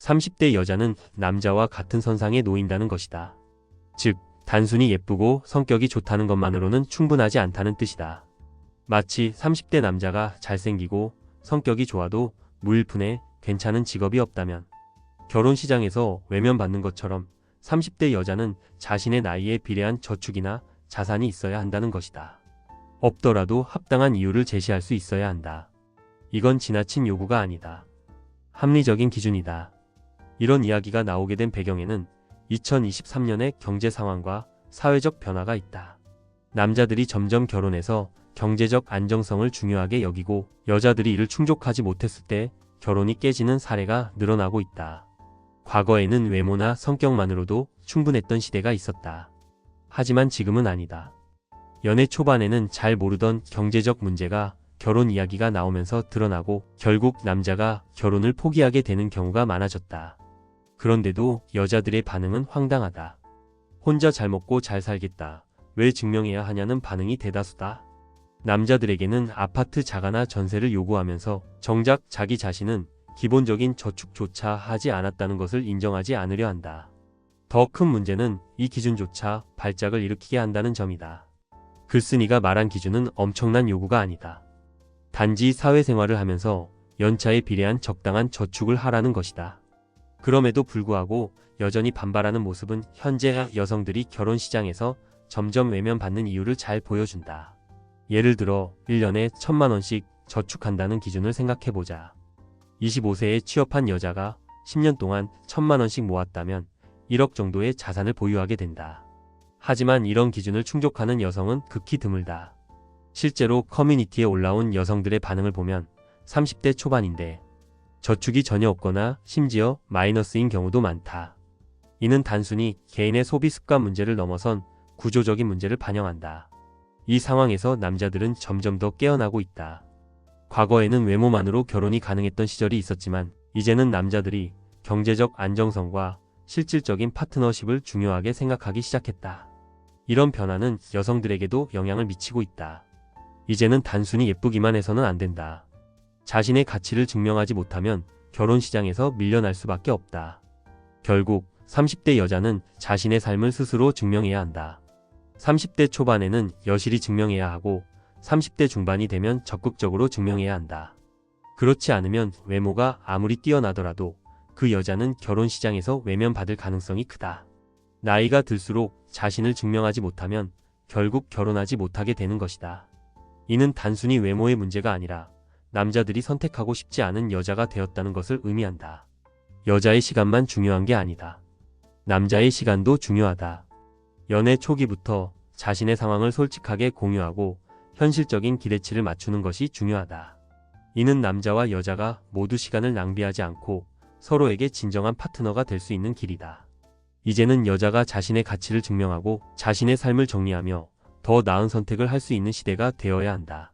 30대 여자는 남자와 같은 선상에 놓인다는 것이다. 즉, 단순히 예쁘고 성격이 좋다는 것만으로는 충분하지 않다는 뜻이다. 마치 30대 남자가 잘생기고 성격이 좋아도 무일푼에 괜찮은 직업이 없다면 결혼 시장에서 외면받는 것처럼 30대 여자는 자신의 나이에 비례한 저축이나 자산이 있어야 한다는 것이다. 없더라도 합당한 이유를 제시할 수 있어야 한다. 이건 지나친 요구가 아니다. 합리적인 기준이다. 이런 이야기가 나오게 된 배경에는 2023년의 경제 상황과 사회적 변화가 있다. 남자들이 점점 결혼해서 경제적 안정성을 중요하게 여기고 여자들이 이를 충족하지 못했을 때 결혼이 깨지는 사례가 늘어나고 있다. 과거에는 외모나 성격만으로도 충분했던 시대가 있었다. 하지만 지금은 아니다. 연애 초반에는 잘 모르던 경제적 문제가 결혼 이야기가 나오면서 드러나고 결국 남자가 결혼을 포기하게 되는 경우가 많아졌다. 그런데도 여자들의 반응은 황당하다. 혼자 잘 먹고 잘 살겠다. 왜 증명해야 하냐는 반응이 대다수다. 남자들에게는 아파트 자가나 전세를 요구하면서 정작 자기 자신은 기본적인 저축조차 하지 않았다는 것을 인정하지 않으려 한다. 더 큰 문제는 이 기준조차 발작을 일으키게 한다는 점이다. 글쓴이가 말한 기준은 엄청난 요구가 아니다. 단지 사회생활을 하면서 연차에 비례한 적당한 저축을 하라는 것이다. 그럼에도 불구하고 여전히 반발하는 모습은 현재 여성들이 결혼 시장에서 점점 외면받는 이유를 잘 보여준다. 예를 들어 1년에 1,000만 원씩 저축한다는 기준을 생각해보자. 25세에 취업한 여자가 10년 동안 1,000만 원씩 모았다면 1억 정도의 자산을 보유하게 된다. 하지만 이런 기준을 충족하는 여성은 극히 드물다. 실제로 커뮤니티에 올라온 여성들의 반응을 보면 30대 초반인데 저축이 전혀 없거나 심지어 마이너스인 경우도 많다. 이는 단순히 개인의 소비 습관 문제를 넘어선 구조적인 문제를 반영한다. 이 상황에서 남자들은 점점 더 깨어나고 있다. 과거에는 외모만으로 결혼이 가능했던 시절이 있었지만 이제는 남자들이 경제적 안정성과 실질적인 파트너십을 중요하게 생각하기 시작했다. 이런 변화는 여성들에게도 영향을 미치고 있다. 이제는 단순히 예쁘기만 해서는 안 된다. 자신의 가치를 증명하지 못하면 결혼 시장에서 밀려날 수밖에 없다. 결국 30대 여자는 자신의 삶을 스스로 증명해야 한다. 30대 초반에는 여실히 증명해야 하고 30대 중반이 되면 적극적으로 증명해야 한다. 그렇지 않으면 외모가 아무리 뛰어나더라도 그 여자는 결혼 시장에서 외면받을 가능성이 크다. 나이가 들수록 자신을 증명하지 못하면 결국 결혼하지 못하게 되는 것이다. 이는 단순히 외모의 문제가 아니라 남자들이 선택하고 싶지 않은 여자가 되었다는 것을 의미한다. 여자의 시간만 중요한 게 아니다. 남자의 시간도 중요하다. 연애 초기부터 자신의 상황을 솔직하게 공유하고 현실적인 기대치를 맞추는 것이 중요하다. 이는 남자와 여자가 모두 시간을 낭비하지 않고 서로에게 진정한 파트너가 될 수 있는 길이다. 이제는 여자가 자신의 가치를 증명하고 자신의 삶을 정리하며 더 나은 선택을 할 수 있는 시대가 되어야 한다.